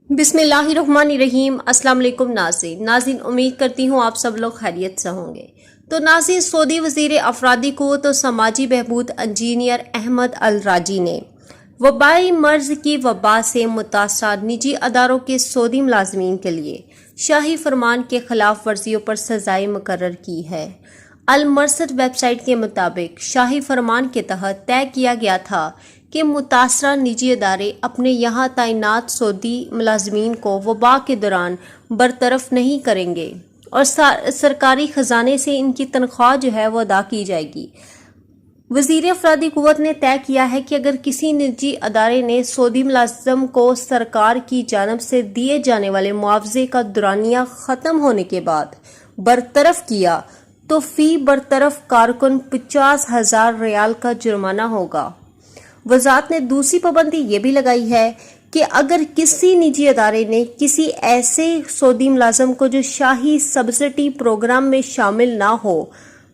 बिस्मिल्लाहिर्रहमानिर्रहीम। अस्सलाम वालेकुम नाज़रीन, उम्मीद करती हूँ आप सब लोग खैरियत से होंगे। तो नाज़रीन, सऊदी वज़ीर अफरादी क़ुव्वत और समाजी बहबूद इंजीनियर अहमद अल राजी ने वबाई मर्ज़ की वबा से मुतासर निजी अदारों के सऊदी मुलाज़मीन के लिए शाही फरमान के खिलाफ वर्जियों पर सज़ाएं मुकर्रर की है। अल मरसद वेबसाइट के मुताबिक शाही फरमान के तहत तय किया गया था कि मुतासरा निजी अदारे अपने यहाँ तैनात सऊदी मुलाजमीन को वबा के दौरान बरतरफ नहीं करेंगे और सरकारी खजाने से इनकी तनख्वाह जो है वो अदा की जाएगी। वज़ीर अफरादी क़ुव्वत ने तय किया है कि अगर किसी निजी अदारे ने सऊदी मुलाज़िम को सरकार की जानब से दिए जाने वाले मुआवजे का दुरानिया ख़त्म होने के बाद बरतरफ किया तो फ़ी बरतरफ कारकुन 50,000 रियाल का जुर्माना होगा। वज़ारत ने दूसरी पाबंदी ये भी लगाई है कि अगर किसी निजी अदारे ने किसी ऐसे सऊदी मुलाज़िम को जो शाही सब्सिडी प्रोग्राम में शामिल ना हो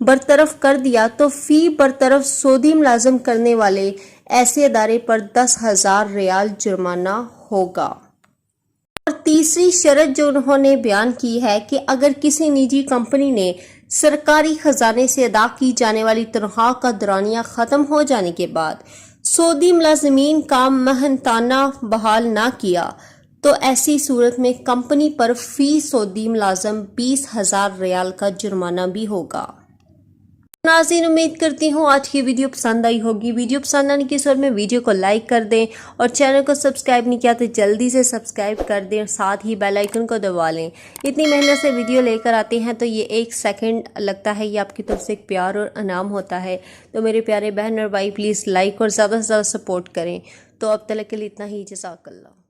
बरतरफ कर दिया तो फ़ी बरतरफ सऊदी मुलाज़िम करने वाले ऐसे अदारे पर 10,000 रियाल जुर्माना होगा। और तीसरी शर्त जो उन्होंने बयान की है कि अगर किसी निजी कंपनी ने सरकारी खजाने से अदा की जाने वाली तनख्वाह का दौरानिया ख़त्म हो जाने के बाद सऊदी मुलाज़मीन का मेहनताना बहाल ना किया तो ऐसी सूरत में कंपनी पर फी सऊदी मुलाज़िम 20,000 रियाल का जुर्माना भी होगा। नाज़रीन, उम्मीद करती हूँ आज की वीडियो पसंद आई होगी। वीडियो पसंद आने की सूरत में वीडियो को लाइक कर दें और चैनल को सब्सक्राइब नहीं किया तो जल्दी से सब्सक्राइब कर दें और साथ ही बेल आइकन को दबा लें। इतनी मेहनत से वीडियो लेकर आते हैं तो ये 1 सेकंड लगता है, ये आपकी तरफ से एक प्यार और इनाम होता है। तो मेरे प्यारे बहन और भाई प्लीज़ लाइक और ज़्यादा से ज़्यादा सपोर्ट करें। तो अब तक के लिए इतना ही, जज़ाकल्लाह।